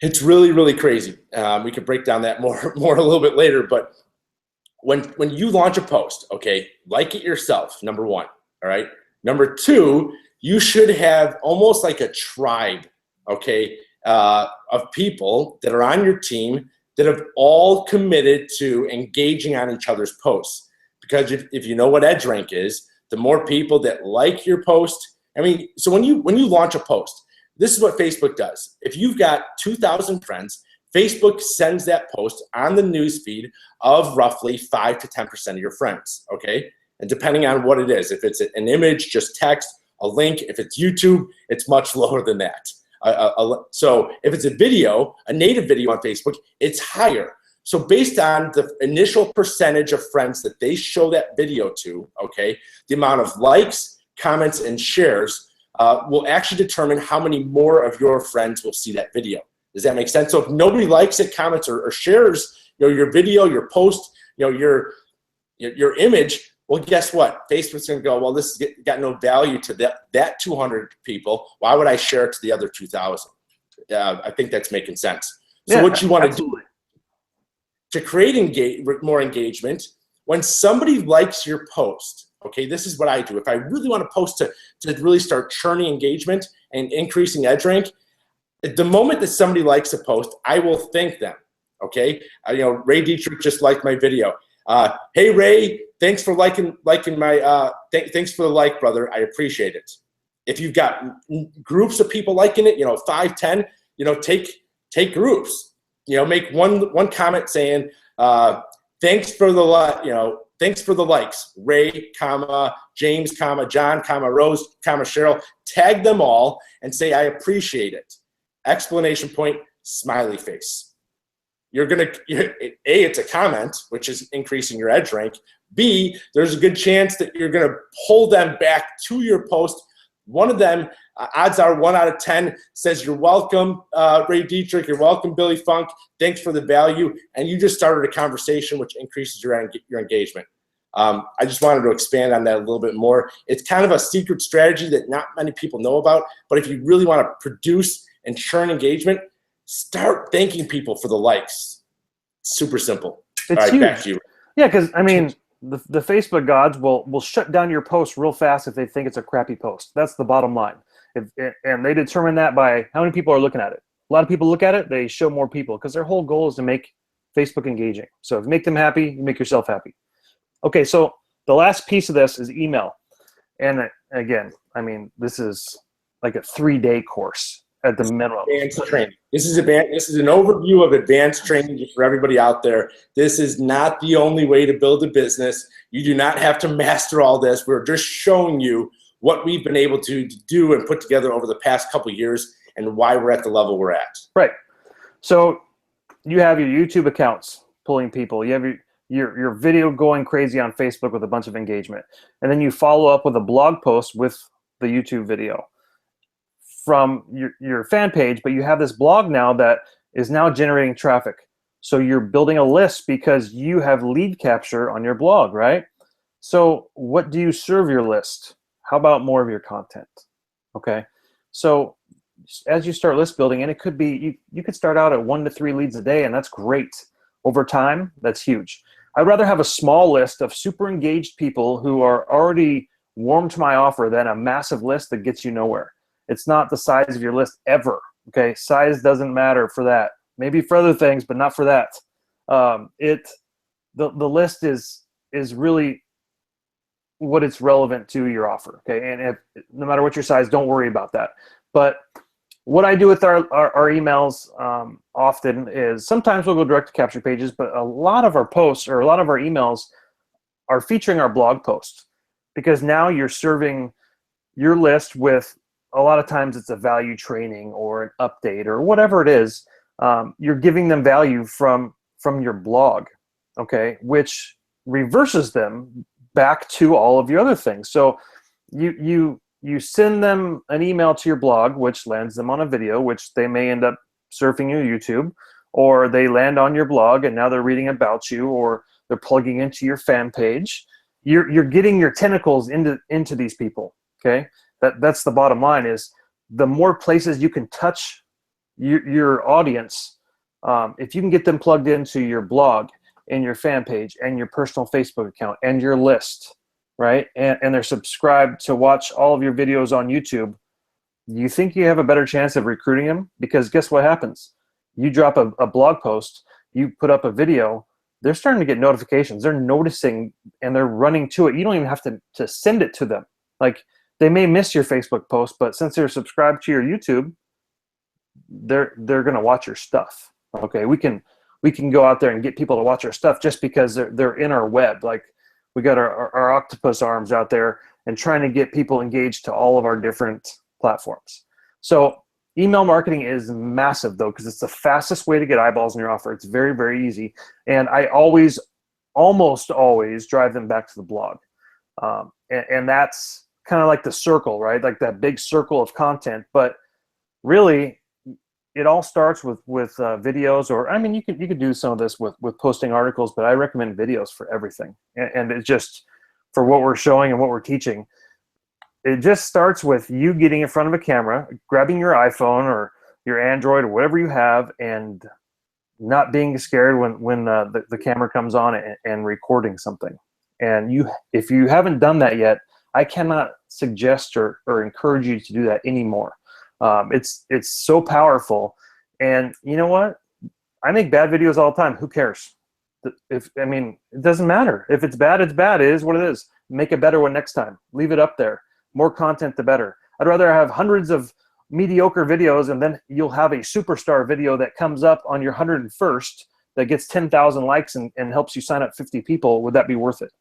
It's really, really crazy. We could break down that more a little bit later, but when you launch a post, okay, like it yourself, number 1, all right? Number 2, you should have almost like a tribe, okay, of people that are on your team that have all committed to engaging on each other's posts. Because if you know what EdgeRank is, the more people that like your post, so when you launch a post, this is what Facebook does. If you've got 2,000 friends, Facebook sends that post on the news feed of roughly 5 to 10% of your friends, okay? And depending on what it is, if it's an image, just text, a link. If it's YouTube, it's much lower than that. So if it's a video, a native video on Facebook, it's higher. So based on the initial percentage of friends that they show that video to, okay, the amount of likes, comments, and shares will actually determine how many more of your friends will see that video. Does that make sense? So if nobody likes it, comments, or shares your video, your post, your image, well, guess what? Facebook's going to go, well, this has got no value to that 200 people. Why would I share it to the other 2,000? I think that's making sense. So what you want to do to create more engagement, when somebody likes your post, okay, this is what I do. If I really want to post to really start churning engagement and increasing EdgeRank, the moment that somebody likes a post, I will thank them, okay? Ray Dietrich just liked my video. Hey, Ray, thanks for liking my, thanks for the like, brother. I appreciate it. If you've got groups of people liking it, 5, 10, take groups. Make one comment saying, thanks for the thanks for the likes, Ray, James, John, Rose, Cheryl. Tag them all and say, I appreciate it. Explanation point, smiley face. It's a comment, which is increasing your EdgeRank. B, there's a good chance that you're going to pull them back to your post. One of them, odds are 1 out of 10 says, you're welcome, Ray Dietrich. You're welcome, Billy Funk. Thanks for the value. And you just started a conversation, which increases your engagement. I just wanted to expand on that a little bit more. It's kind of a secret strategy that not many people know about. But if you really want to produce and churn engagement, start thanking people for the likes. Super simple. It's all right, huge. Back to you. Yeah, because the Facebook gods will shut down your post real fast if they think it's a crappy post. That's the bottom line. And they determine that by how many people are looking at it. A lot of people look at it, they show more people because their whole goal is to make Facebook engaging. So if you make them happy, you make yourself happy. Okay, so the last piece of this is email. And again, this is like a 3-day course at the minimum. Advanced training. This is an overview of advanced training just for everybody out there. This is not the only way to build a business. You do not have to master all this. We're just showing you what we've been able to do and put together over the past couple of years and why we're at the level we're at. Right. So you have your YouTube accounts pulling people. You have your video going crazy on Facebook with a bunch of engagement. And then you follow up with a blog post with the YouTube video from your fan page, but you have this blog now that is now generating traffic. So you're building a list because you have lead capture on your blog, right? So what do you serve your list? How about more of your content? Okay. So as you start list building, and it could be, you could start out at 1 to 3 leads a day, and that's great. Over time, that's huge. I'd rather have a small list of super engaged people who are already warm to my offer than a massive list that gets you nowhere. It's not the size of your list ever, okay? Size doesn't matter for that. Maybe for other things, but not for that. The list is really what it's relevant to your offer, okay? And no matter what your size, don't worry about that. But what I do with our emails often is sometimes we'll go direct to capture pages, but a lot of our posts or a lot of our emails are featuring our blog post, because now you're serving your list with, a lot of times it's a value training or an update or whatever it is. You're giving them value from your blog, okay, which reverses them back to all of your other things. So you send them an email to your blog, which lands them on a video, which they may end up surfing your YouTube, or they land on your blog and now they're reading about you, or they're plugging into your fan page. You're getting your tentacles into these people. Okay, that's the bottom line. Is the more places you can touch your audience, if you can get them plugged into your blog and your fan page and your personal Facebook account and your list, right? And they're subscribed to watch all of your videos on YouTube, you think you have a better chance of recruiting them? Because guess what happens? You drop a blog post, you put up a video, they're starting to get notifications. They're noticing and they're running to it. You don't even have to send it to them. Like, they may miss your Facebook post, but since they're subscribed to your YouTube, they're going to watch your stuff. Okay, we can go out there and get people to watch our stuff just because they're in our web. Like, we got our octopus arms out there and trying to get people engaged to all of our different platforms. So email marketing is massive, though, because it's the fastest way to get eyeballs in your offer. It's very, very easy. And I almost always drive them back to the blog. And that's kind of like the circle, right? Like that big circle of content. But really, it all starts with videos, or I mean, you could do some of this with posting articles, but I recommend videos for everything. And it's just for what we're showing and what we're teaching. It just starts with you getting in front of a camera, grabbing your iPhone or your Android or whatever you have, and not being scared when the camera comes on and recording something. And if you haven't done that yet, I cannot suggest or encourage you to do that anymore. It's so powerful. And you know what? I make bad videos all the time. Who cares? It doesn't matter. If it's bad, it's bad. It is what it is. Make a better one next time. Leave it up there. More content, the better. I'd rather have hundreds of mediocre videos, and then you'll have a superstar video that comes up on your 101st that gets 10,000 likes and helps you sign up 50 people. Would that be worth it?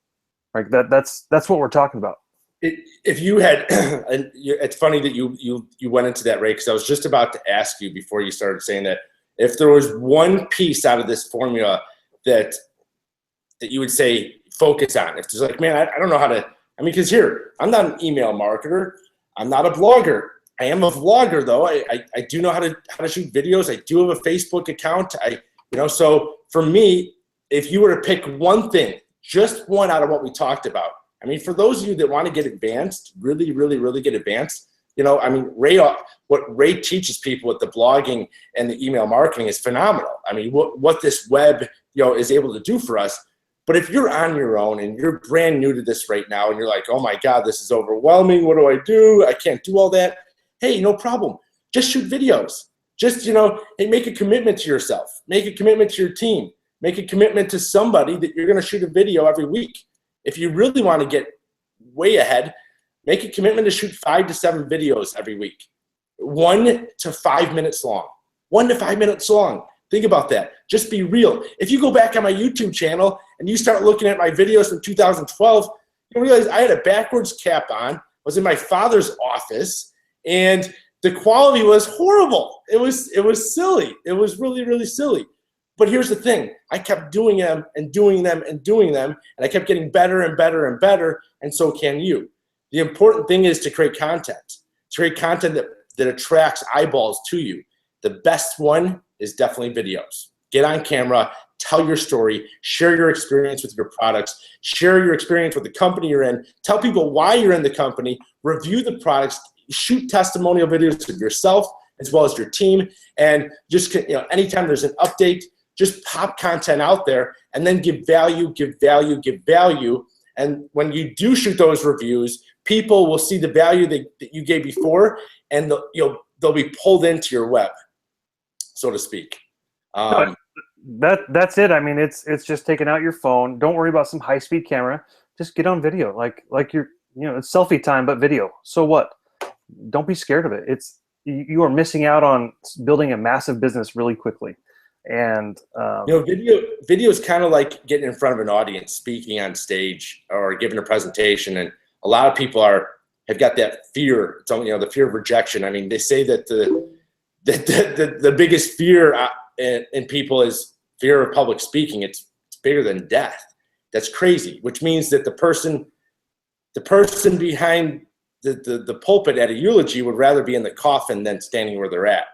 Like that's what we're talking about. If you had, and it's funny that you went into that, Ray, because I was just about to ask you before you started saying that, if there was one piece out of this formula that you would say focus on. If there's like, man, I don't know how to. I mean, because here, I'm not an email marketer. I'm not a blogger. I am a vlogger, though. I do know how to shoot videos. I do have a Facebook account. So for me, if you were to pick one thing, just one out of what we talked about, I mean, for those of you that want to get advanced, really, really, really get advanced, what Ray teaches people with the blogging and the email marketing is phenomenal. I mean, what this web, is able to do for us. But if you're on your own and you're brand new to this right now and you're like, oh my God, this is overwhelming. What do I do? I can't do all that. Hey, no problem. Just shoot videos. Just, hey, make a commitment to yourself. Make a commitment to your team. Make a commitment to somebody that you're going to shoot a video every week. If you really want to get way ahead, make a commitment to shoot 5 to 7 videos every week. 1 to 5 minutes long. 1 to 5 minutes long. Think about that. Just be real. If you go back on my YouTube channel and you start looking at my videos from 2012, you realize I had a backwards cap on, was in my father's office, and the quality was horrible. It was silly. It was really, really silly. But here's the thing. I kept doing them and doing them and doing them, and I kept getting better and better and better, and so can you. The important thing is to create content. To create content that attracts eyeballs to you. The best one is definitely videos. Get on camera, tell your story, share your experience with your products, share your experience with the company you're in, tell people why you're in the company, review the products, shoot testimonial videos of yourself as well as your team, and just anytime there's an update, just pop content out there and then give value, give value, give value. And when you do shoot those reviews, people will see the value that you gave before, and they'll be pulled into your web, so to speak. That's it. I mean, it's just taking out your phone. Don't worry about some high-speed camera. Just get on video, like you're, it's selfie time, but video. So what? Don't be scared of it. you are missing out on building a massive business really quickly. And video is kind of like getting in front of an audience, speaking on stage or giving a presentation, and a lot of people have got that fear. It's only, the fear of rejection. I mean, they say that the biggest fear in people is fear of public speaking. It's bigger than death. That's crazy. Which means that the person behind the pulpit at a eulogy would rather be in the coffin than standing where they're at.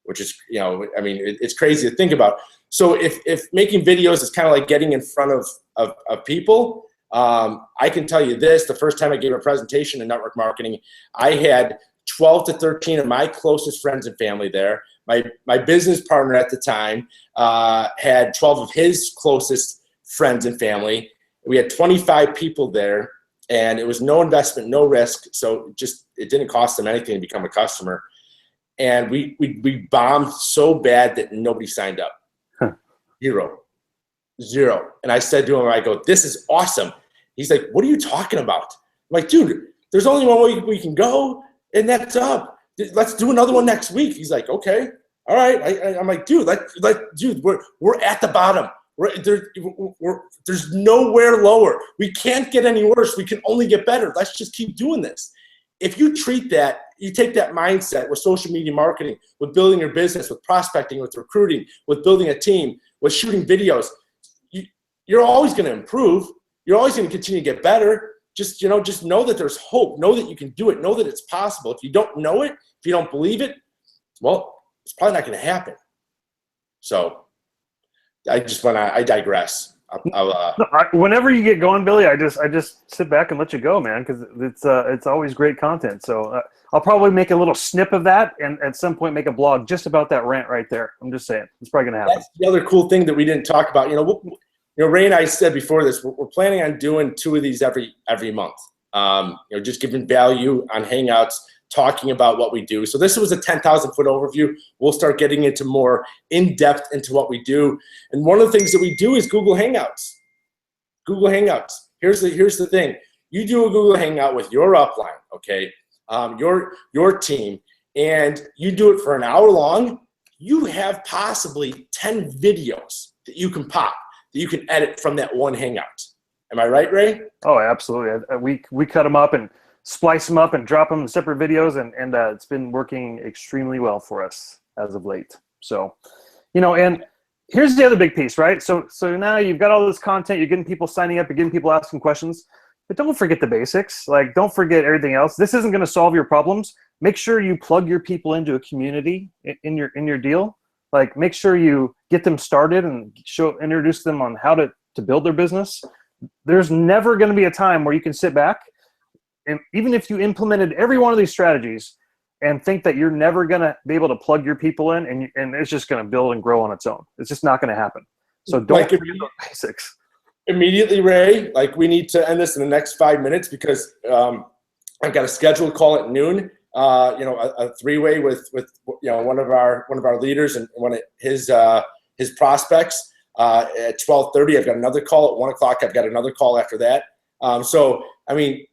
Which is, I mean, it's crazy to think about. So if making videos is kind of like getting in front of people, I can tell you this: the first time I gave a presentation in network marketing, I had 12 to 13 of my closest friends and family there. My business partner at the time had 12 of his closest friends and family. We had 25 people there, and it was no investment, no risk. So it didn't cost them anything to become a customer. And we bombed so bad that nobody signed up. Huh. Zero. And I said to him, I go, "This is awesome." He's like, "What are you talking about?" I'm like, "Dude, there's only one way we can go, and that's up. Let's do another one next week." He's like, "Okay, all right." I'm like, "Dude, dude, we're at the bottom. There's nowhere lower. We can't get any worse. We can only get better. Let's just keep doing this." If you treat that, you take that mindset with social media marketing, with building your business, with prospecting, with recruiting, with building a team, with shooting videos, you're always going to improve. You're always going to continue to get better. Just know that there's hope. Know that you can do it. Know that it's possible. If you don't know it, if you don't believe it, well, it's probably not going to happen. So I digress. Whenever you get going, Billy, I just sit back and let you go, man, because it's always great content. So I'll probably make a little snip of that, and at some point make a blog just about that rant right there. I'm just saying, it's probably going to happen. That's the other cool thing that we didn't talk about. Ray and I said before this, we're planning on doing 2 of these every month. Just giving value on Hangouts, talking about what we do. So this was a 10,000-foot overview. We'll start getting into more in-depth into what we do. And one of the things that we do is Google Hangouts. Google Hangouts. Here's the thing. You do a Google Hangout with your upline, okay, your team, and you do it for an hour long. You have possibly 10 videos that you can pop, that you can edit from that one Hangout. Am I right, Ray? Oh, absolutely. We cut them up and splice them up and drop them in separate videos, and it's been working extremely well for us as of late. So, and here's the other big piece, right? So now you've got all this content, you're getting people signing up, you're getting people asking questions, but don't forget the basics. Like, don't forget everything else. This isn't going to solve your problems. Make sure you plug your people into a community in your deal. Like, make sure you get them started and introduce them on how to build their business. There's never going to be a time where you can sit back, and even if you implemented every one of these strategies and think that you're never going to be able to plug your people in, and it's just going to build and grow on its own. It's just not going to happen. So don't forget the basics. Immediately, Ray, we need to end this in the next 5 minutes because I've got a scheduled call at noon. A 3-way with one of our leaders and one of his prospects. At 12:30, I've got another call. At 1 o'clock, I've got another call after that. So I mean,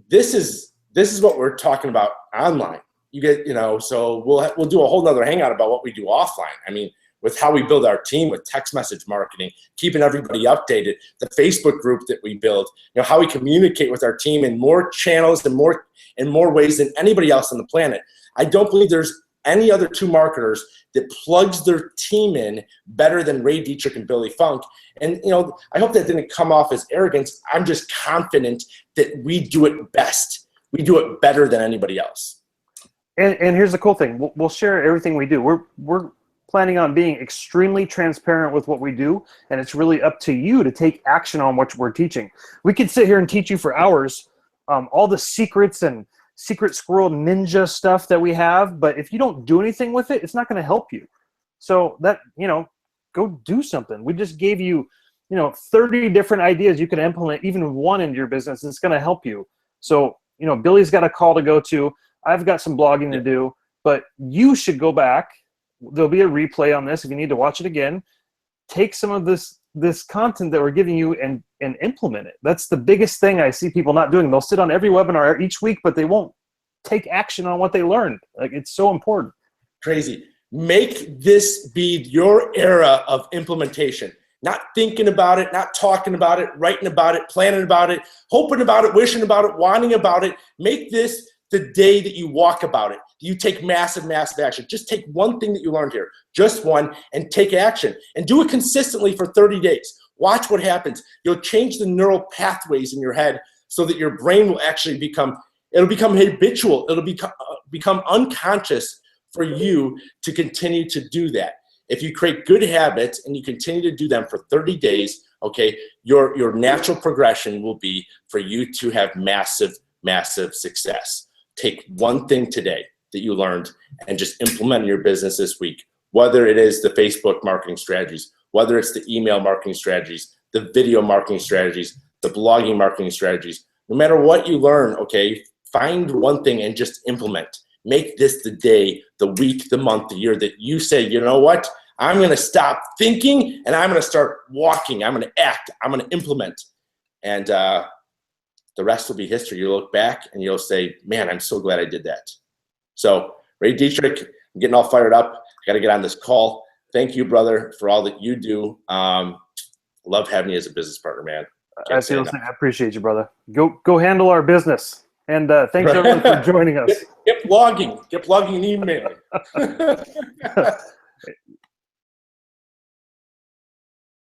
this is what we're talking about online. You get, so we'll do a whole nother hangout about what we do offline. I mean, with how we build our team with text message marketing, keeping everybody updated, the Facebook group that we build, how we communicate with our team in more channels and more ways than anybody else on the planet. I don't believe there's any other 2 marketers that plugs their team in better than Ray Dietrich and Billy Funk. And, I hope that didn't come off as arrogance. I'm just confident that we do it best. We do it better than anybody else. And here's the cool thing. We'll share everything we do. We're planning on being extremely transparent with what we do, and it's really up to you to take action on what we're teaching. We could sit here and teach you for hours all the secrets and secret squirrel ninja stuff that we have, but if you don't do anything with it, it's not going to help you. So that, go do something. We just gave you, 30 different ideas you can implement, even one in your business, and it's going to help you. So, Billy's got a call to go to. I've got some blogging to do, but you should go back. There'll be a replay on this if you need to watch it again. Take some of this content that we're giving you and implement it. That's the biggest thing I see people not doing. They'll sit on every webinar each week, but they won't take action on what they learned. Like, it's so important. Crazy. Make this be your era of implementation. Not thinking about it, not talking about it, writing about it, planning about it, hoping about it, wishing about it, wanting about it. Make this the day that you walk about it. You take massive action. Just take one thing that you learned here, just one, and take action. And do it consistently for 30 days. Watch what happens. You'll change the neural pathways in your head so that your brain will actually become habitual. It'll become unconscious for you to continue to do that. If you create good habits and you continue to do them for 30 days, okay, your natural progression will be for you to have massive success. Take one thing today that you learned and just implement in your business this week, whether it is the Facebook marketing strategies, whether it's the email marketing strategies, the video marketing strategies, the blogging marketing strategies. No matter what you learn, okay, find one thing and just implement. Make this the day, the week, the month, the year that you say, you know what? I'm going to stop thinking and I'm going to start walking. I'm going to act. I'm going to implement. And the rest will be history. You'll look back and you'll say, man, I'm so glad I did that. So, Ray Dietrich, I'm getting all fired up. I got to get on this call. Thank you, brother, for all that you do. Love having you as a business partner, man. I appreciate you, brother. Go handle our business. And thanks everyone for joining us. Get blogging and emailing.